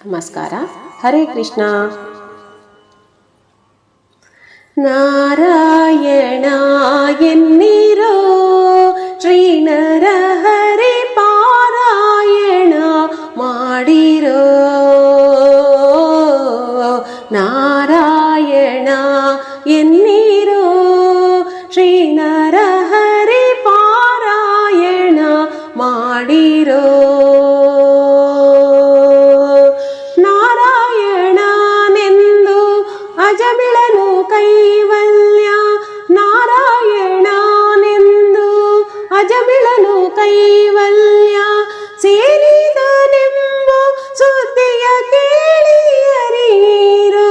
ನಮಸ್ಕಾರ. ಹರೇ ಕೃಷ್ಣ. ನಾರಾಯಣ ಎನ್ನಿರೋ ಶ್ರೀ ನರಹರಿ ಪಾರಾಯಣ ಮಾಡಿರೋ. ನಾರಾಯಣ ಎನ್ನಿರೋ ಶ್ರೀ ನರಹರಿ ಪಾರಾಯಣ ಮಾಡಿರೋ. ನಾರಾಯಣನೆಂದು ಅಜಮಿಳನು ಕೈವಲ್ಯ. ನಾರಾಯಣನೆಂದು ಅಜಮಿಳನು ಕೈವಲ್ಯ. ಸೇರಿದನೆಂಬ ಸುದ್ದಿಯ ಕೇಳಿಯರೀರೋ.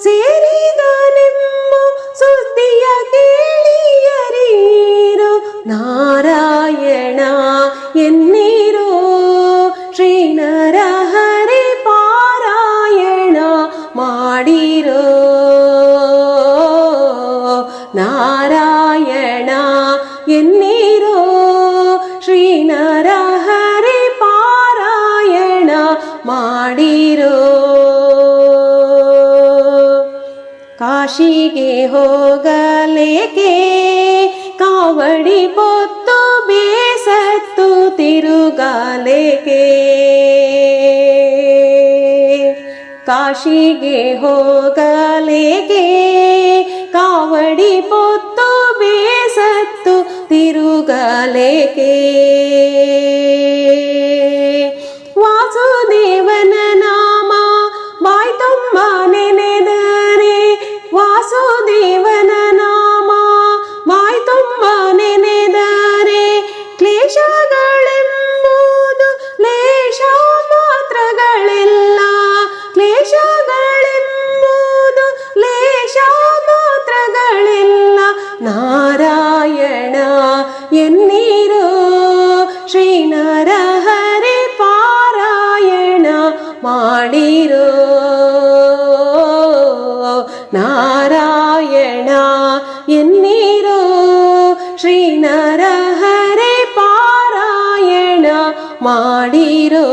ಸೇರಿದನೆಂಬ ಸುದ್ದಿಯ ಕೇಳಿಯರೀರೋ. ನಾರಾಯಣ ಎನ್ನಿರೋ ಶ್ರೀ ನರಹರಿ ಪಾರಾಯಣ ಮಾಡಿರೋ. ನಾರಾಯಣ ಎನ್ನಿರೋ ಶ್ರೀ ನರಹರಿ ಪಾರಾಯಣ ಮಾಡಿರೋ. ಕಾಶಿಗೆ ಹೋಗಲೇಕೆ ಕಾವಡಿ ಪೊತ್ತು ಬೇಸತ್ತು ತಿರುಗಲೇಕೆ. ಕಾಶಿಗೆ ಹೋಗಲೇಕೆ ಕಾವಡಿ ಪೊತ್ತು ಬೇಸತ್ತು ತಿರುಗಲೇಕೆ. ವಾಸುದೇವನ ನಾಮ ಬಾಯ್ತುಂಬ ನೆನೆದರೆ. ವಾಸುದೇವನ ನಾಮ ಬಾಯ್ತುಂಬ ನೆನೆದರೆ. ಕ್ಲೇಶಗಳೆಂಬುದು ಲೇಷ ಮಾತ್ರಗಳೆಲ್ಲ. ಕ್ಲೇಶಗಳೆಂಬುದು ಲೇಷ ಮಾತ್ರಗಳೆಲ್ಲ. ನಾರಾಯಣ ಎನ್ನಿರೋ ಶ್ರೀ ನರಹರಿ ಪಾರಾಯಣ ಮಾಡಿರೋ. ನಾರಾಯಣ ಎನ್ನಿರೋ ಶ್ರೀ ನರಹರಿ ಪಾರಾಯಣ ಮಾಡಿರೋ.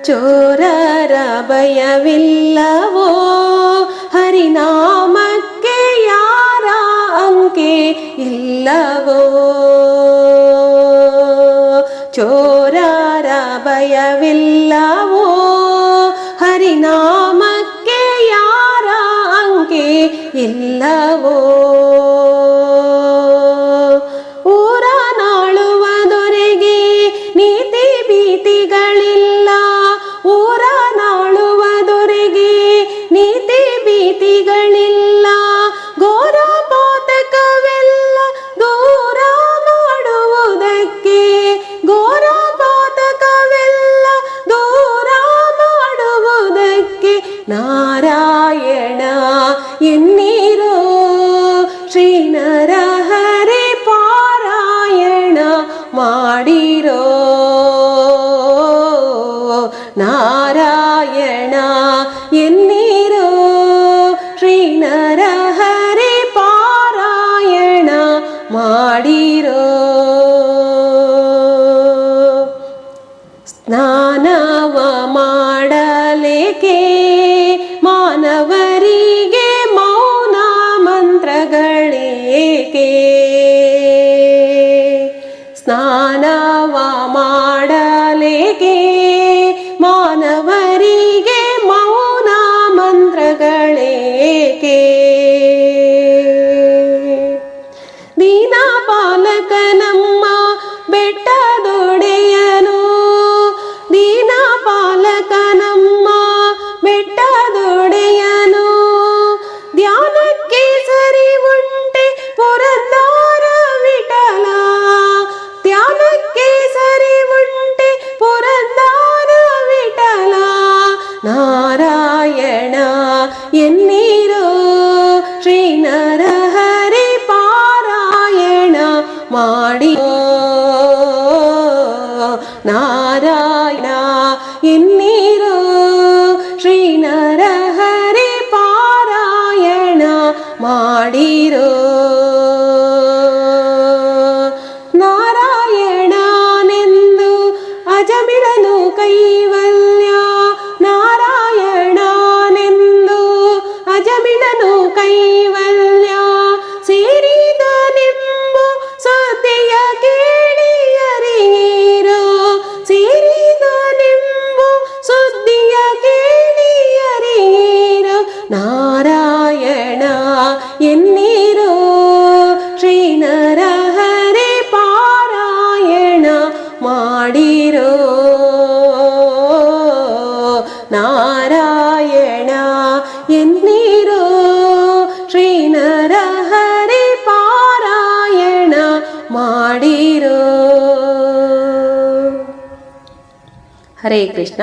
ಚೋರರ ಭಯವಿಲ್ಲವೋ ಹರಿನಾಮಕ್ಕೆ ಯಾರ ಅಂಕೆ ಇಲ್ಲವೋ. ಚೋರರ ಭಯವಿಲ್ಲವೋ ಹರಿನಾಮಕ್ಕೆ ಯಾರ ಅಂಕೆ ಇಲ್ಲವೋ. ಊರ ನಾಳುವದೊರೆಗೆ ನೀತಿ ಭೀತಿಗಳಿಲ್ಲ. ಊರ ನಾಳುವದೊರೆಗೆ ನೀತಿ ಭೀತಿಗಳಿಲ್ಲ. ಘೋರ ಪಾತಕವೆಲ್ಲ ದೂರ ಮಾಡುವುದಕ್ಕೆ. ಘೋರ ಪಾತಕವೆಲ್ಲ ದೂರ ಮಾಡುವುದಕ್ಕೆ. ನಾರಾಯಣ ಎನ್ನಿರೋ ಶ್ರೀ ನರಹರಿ ಪಾರಾಯಣ ಮಾಡಿರೋ. ನಾರಾಯಣ ಎನ್ನಿರೋ ಶ್ರೀ ನರಹರಿ ಪಾರಾಯಣ ಮಾಡಿರೋ. ಸ್ನಾನವ ಮಾಡಲೇಕೆ ಮಾನವರಿಗೆ ಮೌನ ಮಂತ್ರಗಳೇಕೆ. ಸ್ನಾನವ ಮಾಡಲೇಕೆ ಮಾನವರಿಗೆ ಮೌನ ಮಂತ್ರಗಳೇಕೆ. ದೀನಪಾಲಕ ನಮ್ಮ ಬೆಟ್ಟದೊಡೆಯನು. ದೀನಪಾಲಕ ನಮ್ಮ ಬೆಟ್ಟದೊಡೆಯನು. ಧ್ಯಾನಕ್ಕೆ ಸರಿ ಉಂಟೆ ಪುರಂದರ ವಿಠಲ. ಧ್ಯಾನಕ್ಕೆ ಸರಿ ಉಂಟೆ ಪುರಂದರ ವಿಠಲ. ನಾರಾಯಣ ಎನ್ನಿರೋ ಶ್ರೀ ನರಹರಿ ಪಾರಾಯಣ ಮಾಡಿರೋ. ನಾರಾಯಣ ಎನ್ನಿರೋ ಶ್ರೀ ನರಹರಿ ಪಾರಾಯಣ ಮಾಡಿರೋ. ನಾರಾಯಣನೆಂದು ಅಜಮಿಳನು ಕೈವಲ್ಯ. ನಾರಾಯಣ ಎನ್ನೀರೋ ಶ್ರೀ ನರಹರಿ ಪಾರಾಯಣ ಮಾಡಿರೋ. ಹರೇ ಕೃಷ್ಣ.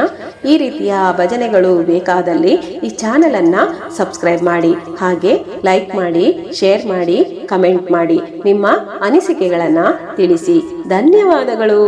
ಈ ರೀತಿಯ ಭಜನೆಗಳು ಬೇಕಾದಲ್ಲಿ ಈ ಚಾನಲನ್ನು ಸಬ್ಸ್ಕ್ರೈಬ್ ಮಾಡಿ, ಹಾಗೆ ಲೈಕ್ ಮಾಡಿ, ಶೇರ್ ಮಾಡಿ, ಕಮೆಂಟ್ ಮಾಡಿ, ನಿಮ್ಮ ಅನಿಸಿಕೆಗಳನ್ನು ತಿಳಿಸಿ. ಧನ್ಯವಾದಗಳು.